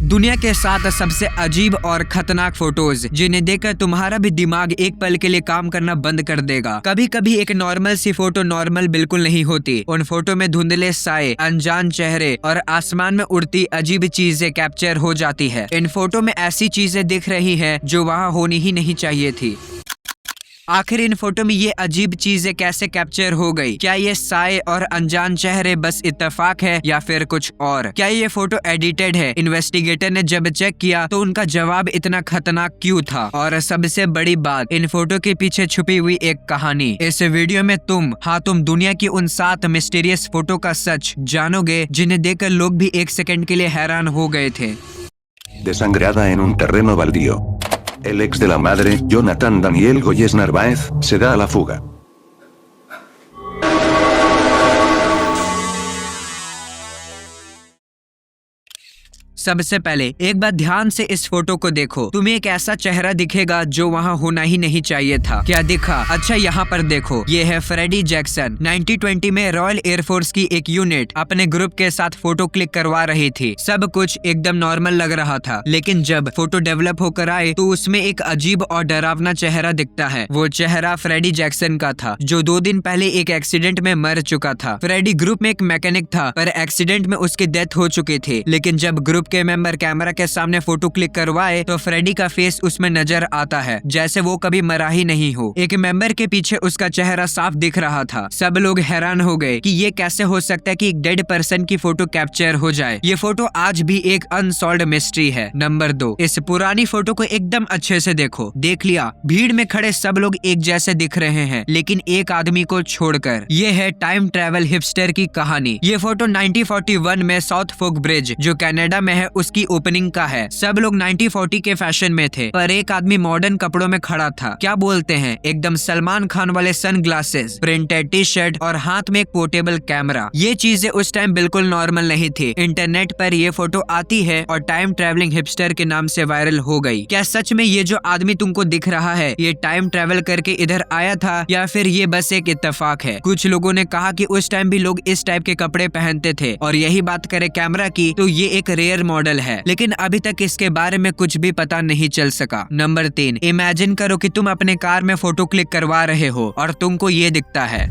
दुनिया के 7 सबसे अजीब और खतरनाक फोटोज जिन्हें देखकर तुम्हारा भी दिमाग एक पल के लिए काम करना बंद कर देगा। कभी कभी एक नॉर्मल सी फोटो नॉर्मल बिल्कुल नहीं होती। उन फोटो में धुंधले साए, अनजान चेहरे और आसमान में उड़ती अजीब चीजें कैप्चर हो जाती है। इन फोटो में ऐसी चीजें दिख रही हैं जो वहाँ होनी ही नहीं चाहिए थी। आखिर इन फोटो में ये अजीब चीजें कैसे कैप्चर हो गई? क्या ये साए और अनजान चेहरे बस इत्तेफाक है या फिर कुछ और? क्या ये फोटो एडिटेड है? इन्वेस्टिगेटर ने जब चेक किया तो उनका जवाब इतना खतरनाक क्यों था? और सबसे बड़ी बात, इन फोटो के पीछे छुपी हुई एक कहानी। इस वीडियो में तुम दुनिया की उन 7 मिस्टीरियस फोटो का सच जानोगे जिन्हें देखकर लोग भी एक सेकंड के लिए हैरान हो गए थे। Desangrada en un terreno baldío. El ex de la madre, Jonathan Daniel Goyes Narváez, se da a la fuga. सबसे पहले एक बार ध्यान से इस फोटो को देखो। तुम्हें एक ऐसा चेहरा दिखेगा जो वहाँ होना ही नहीं चाहिए था। क्या दिखा? अच्छा, यहाँ पर देखो, ये है फ्रेडी जैक्सन। 1920 में रॉयल एयरफोर्स की एक यूनिट अपने ग्रुप के साथ फोटो क्लिक करवा रही थी। सब कुछ एकदम नॉर्मल लग रहा था, लेकिन जब फोटो डेवलप होकर आए तो उसमें एक अजीब और डरावना चेहरा दिखता है। वो चेहरा फ्रेडी जैक्सन का था, जो 2 दिन पहले एक एक्सीडेंट में मर चुका था। फ्रेडी ग्रुप में एक मैकेनिक था, पर एक्सीडेंट में उसकी डेथ हो चुकी थी। लेकिन जब ग्रुप के मेंबर कैमरा के सामने फोटो क्लिक करवाए तो फ्रेडी का फेस उसमें नजर आता है जैसे वो कभी मरा ही नहीं हो। एक मेंबर के पीछे उसका चेहरा साफ दिख रहा था। सब लोग हैरान हो गए कि ये कैसे हो सकता है कि एक डेड पर्सन की फोटो कैप्चर हो जाए। ये फोटो आज भी एक अनसॉल्व्ड मिस्ट्री है। नंबर 2, इस पुरानी फोटो को एकदम अच्छे से देखो। देख लिया, भीड़ में खड़े सब लोग एक जैसे दिख रहे हैं, लेकिन एक आदमी को छोड़कर। ये है टाइम ट्रेवल हिपस्टर की कहानी। ये फोटो 1941 में साउथ फोक ब्रिज, जो कनाडा में है, उसकी ओपनिंग का है। सब लोग 1940 के फैशन में थे, पर एक आदमी मॉडर्न कपड़ों में खड़ा था। क्या बोलते हैं, एकदम सलमान खान वाले sunglasses, printed T shirt और हाथ में एक पोर्टेबल कैमरा। ये चीजें उस टाइम बिल्कुल नॉर्मल नहीं थी। इंटरनेट पर ये फोटो आती है और टाइम ट्रेवलिंग हिपस्टर के नाम से वायरल हो गई। क्या सच में ये जो आदमी तुमको दिख रहा है ये टाइम ट्रेवल करके इधर आया था, या फिर ये बस एक इत्तेफाक है? कुछ लोगों ने कहा कि उस टाइम भी लोग इस टाइप के कपड़े पहनते थे, और यही बात करें कैमरा की तो ये एक रेयर मॉडल है, लेकिन अभी तक इसके बारे में कुछ भी पता नहीं चल सका। नंबर 3, इमेजिन करो कि तुम अपने कार में फोटो क्लिक करवा रहे हो और तुमको ये दिखता है।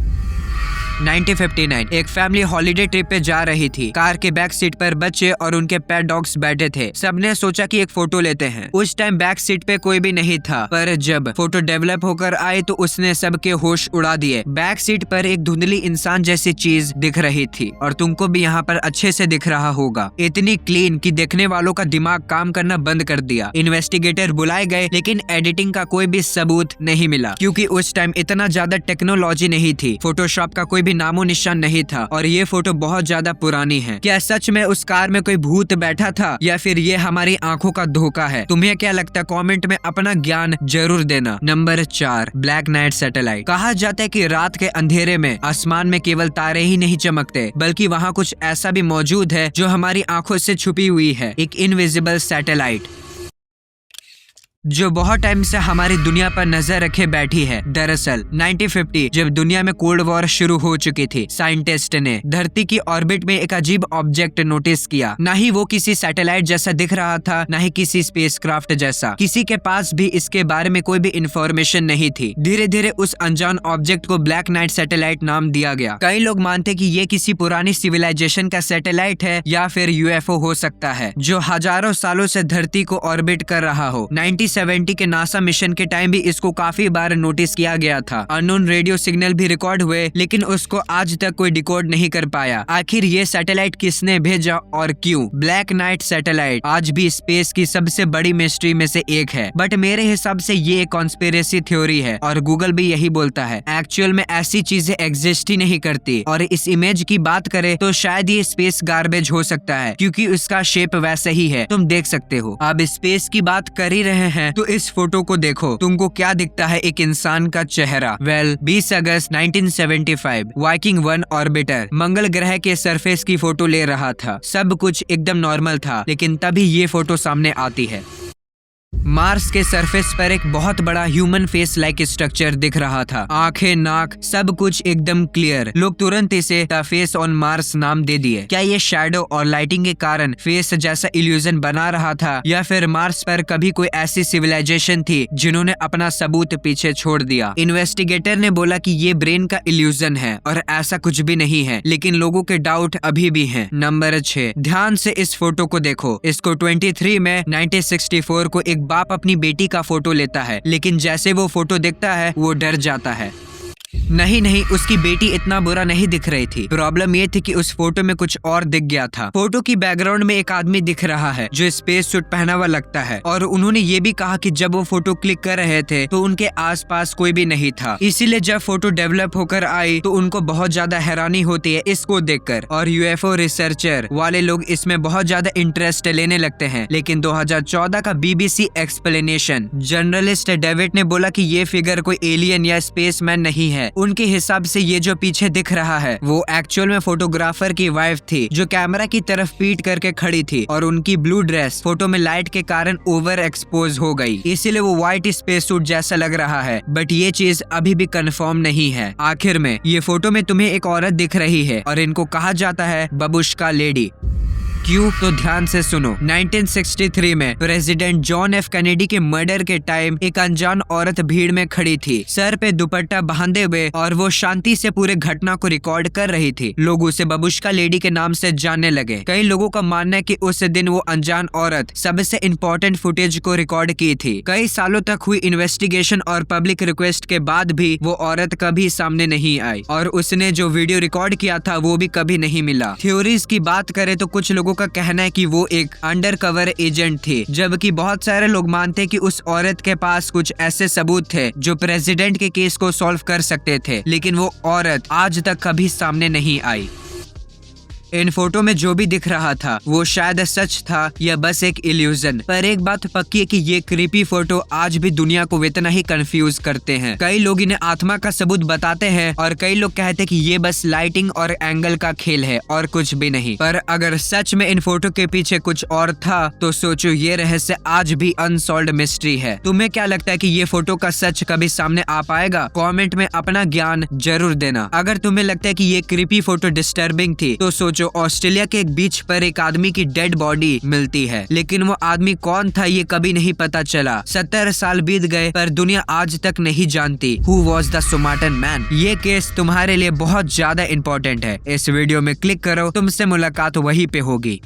1959 एक फैमिली हॉलिडे ट्रिप पे जा रही थी। कार के बैक सीट पर बच्चे और उनके पेट डॉग्स बैठे थे। सबने सोचा कि एक फोटो लेते हैं। उस टाइम बैक सीट पे कोई भी नहीं था, पर जब फोटो डेवलप होकर आए तो उसने सबके होश उड़ा दिए। बैक सीट पर एक धुंधली इंसान जैसी चीज दिख रही थी, और तुमको भी यहाँ पर अच्छे से दिख रहा होगा। इतनी क्लीन कि देखने वालों का दिमाग काम करना बंद कर दिया। इन्वेस्टिगेटर बुलाए गए, लेकिन एडिटिंग का कोई भी सबूत नहीं मिला, क्योंकि उस टाइम इतना ज्यादा टेक्नोलॉजी नहीं थी। फोटोशॉप का कोई भी नामो निशान नहीं था, और ये फोटो बहुत ज्यादा पुरानी है। क्या सच में उस कार में कोई भूत बैठा था, या फिर ये हमारी आंखों का धोखा है? तुम्हें क्या लगता है? कमेंट में अपना ज्ञान जरूर देना। Number 4, black night satellite. कहा जाता है कि रात के अंधेरे में आसमान में केवल तारे ही नहीं चमकते, बल्कि वहाँ कुछ ऐसा भी मौजूद है जो हमारी आंखों से छुपी हुई है। एक इनविजिबल सैटेलाइट जो बहुत टाइम से हमारी दुनिया पर नजर रखे बैठी है। दरअसल 1950 जब दुनिया में कोल्ड वॉर शुरू हो चुकी थी, साइंटिस्ट ने धरती की ऑर्बिट में एक अजीब ऑब्जेक्ट नोटिस किया। ना ही वो किसी सैटेलाइट जैसा दिख रहा था, ना ही किसी स्पेसक्राफ्ट जैसा। किसी के पास भी इसके बारे में कोई भी इंफॉर्मेशन नहीं थी। धीरे धीरे उस अनजान ऑब्जेक्ट को ब्लैक नाइट सैटेलाइट नाम दिया गया। कई लोग मानते कि ये किसी पुरानी सिविलाइजेशन का सैटेलाइट है, या फिर यूएफओ हो सकता है, जो हजारों सालों से धरती को ऑर्बिट कर रहा हो। 1970 के नासा मिशन के टाइम भी इसको काफी बार नोटिस किया गया था। अननोन रेडियो सिग्नल भी रिकॉर्ड हुए, लेकिन उसको आज तक कोई डिकोड नहीं कर पाया। आखिर ये सैटेलाइट किसने भेजा और क्यों? ब्लैक नाइट सैटेलाइट आज भी स्पेस की सबसे बड़ी मिस्ट्री में से एक है, बट मेरे हिसाब से ये एक कॉन्स्पिरेसी थ्योरी है, और गूगल भी यही बोलता है। एक्चुअल में ऐसी चीजें एग्जिस्ट ही नहीं करती, और इस इमेज की बात करें तो शायद ये स्पेस गार्बेज हो सकता है, क्योंकि उसका शेप वैसे ही है, तुम देख सकते हो। अब स्पेस की बात कर ही रहे हैं तो इस फोटो को देखो, तुमको क्या दिखता है? एक इंसान का चेहरा। 20 अगस्त 1975 वाइकिंग 1 ऑर्बिटर मंगल ग्रह के सरफेस की फोटो ले रहा था। सब कुछ एकदम नॉर्मल था, लेकिन तभी ये फोटो सामने आती है। मार्स के सरफेस पर एक बहुत बड़ा ह्यूमन फेस लाइक स्ट्रक्चर दिख रहा था। आंखें, नाक, सब कुछ एकदम क्लियर। लोग तुरंत इसे द फेस ऑन मार्स नाम दे दिए। क्या ये शैडो और लाइटिंग के कारण फेस जैसा इल्यूजन बना रहा था, या फिर मार्स पर कभी कोई ऐसी सिविलाइजेशन थी जिन्होंने अपना सबूत पीछे छोड़ दिया? इन्वेस्टिगेटर ने बोला कि ये ब्रेन का इल्यूजन है और ऐसा कुछ भी नहीं है, लेकिन लोगों के डाउट अभी भी हैं। नंबर 6, ध्यान से इस फोटो को देखो। इसको 23 में 1964 को एक बाप अपनी बेटी का फोटो लेता है, लेकिन जैसे वो फोटो देखता है वो डर जाता है। नहीं, उसकी बेटी इतना बुरा नहीं दिख रही थी। प्रॉब्लम ये थी कि उस फोटो में कुछ और दिख गया था। फोटो की बैकग्राउंड में एक आदमी दिख रहा है जो स्पेस सूट पहना हुआ लगता है, और उन्होंने ये भी कहा कि जब वो फोटो क्लिक कर रहे थे तो उनके आसपास कोई भी नहीं था। इसीलिए जब फोटो डेवलप होकर आई तो उनको बहुत ज्यादा हैरानी होती है इसको देखकर, और यूएफओ रिसर्चर वाले लोग इसमें बहुत ज्यादा इंटरेस्ट लेने लगते हैं। लेकिन 2014 का BBC एक्सप्लेनेशन जर्नलिस्ट डेविड ने बोला कि ये फिगर कोई एलियन या स्पेसमैन नहीं है। उनके हिसाब से ये जो पीछे दिख रहा है वो एक्चुअल में फोटोग्राफर की वाइफ थी, जो कैमरा की तरफ पीट करके खड़ी थी, और उनकी ब्लू ड्रेस फोटो में लाइट के कारण ओवर एक्सपोज हो गई, इसीलिए वो व्हाइट स्पेस सूट जैसा लग रहा है। बट ये चीज अभी भी कंफर्म नहीं है। आखिर में ये फोटो में तुम्हें एक औरत दिख रही है और इनको कहा जाता है बबुश्का लेडी। क्यों? तो ध्यान से सुनो। 1963 में प्रेसिडेंट जॉन एफ कैनेडी के मर्डर के टाइम एक अनजान औरत भीड़ में खड़ी थी, सर पे दुपट्टा बांधे हुए, और वो शांति से पूरे घटना को रिकॉर्ड कर रही थी। लोग उसे बबुश्का लेडी के नाम से जानने लगे। कई लोगों का मानना है कि उस दिन वो अनजान औरत सबसे इम्पोर्टेंट फुटेज को रिकॉर्ड की थी। कई सालों तक हुई इन्वेस्टिगेशन और पब्लिक रिक्वेस्ट के बाद भी वो औरत कभी सामने नहीं आई, और उसने जो वीडियो रिकॉर्ड किया था वो भी कभी नहीं मिला। थ्योरीज की बात करें तो कुछ लोगों का कहना है कि वो एक अंडरकवर एजेंट थी, जबकि बहुत सारे लोग मानते हैं कि उस औरत के पास कुछ ऐसे सबूत थे जो प्रेसिडेंट के केस को सॉल्व कर सकते थे, लेकिन वो औरत आज तक कभी सामने नहीं आई। इन फोटो में जो भी दिख रहा था वो शायद सच था या बस एक इल्यूजन, पर एक बात पक्की है कि ये क्रीपी फोटो आज भी दुनिया को इतना ही कंफ्यूज करते हैं। कई लोग इन्हें आत्मा का सबूत बताते हैं, और कई लोग कहते हैं कि ये बस लाइटिंग और एंगल का खेल है और कुछ भी नहीं। पर अगर सच में इन फोटो के पीछे कुछ और था तो सोचो ये रहस्य आज भी अनसॉल्व्ड मिस्ट्री है। तुम्हें क्या लगता है कि ये फोटो का सच कभी सामने आ पाएगा? कमेंट में अपना ज्ञान जरूर देना। अगर तुम्हें लगता है कि ये क्रीपी फोटो डिस्टर्बिंग थी तो सोचो ऑस्ट्रेलिया के एक बीच पर एक आदमी की डेड बॉडी मिलती है, लेकिन वो आदमी कौन था ये कभी नहीं पता चला। 70 साल बीत गए पर दुनिया आज तक नहीं जानती हु वॉज द सुमार्टन मैन। ये केस तुम्हारे लिए बहुत ज्यादा इम्पोर्टेंट है। इस वीडियो में क्लिक करो, तुमसे मुलाकात वहीं पे होगी।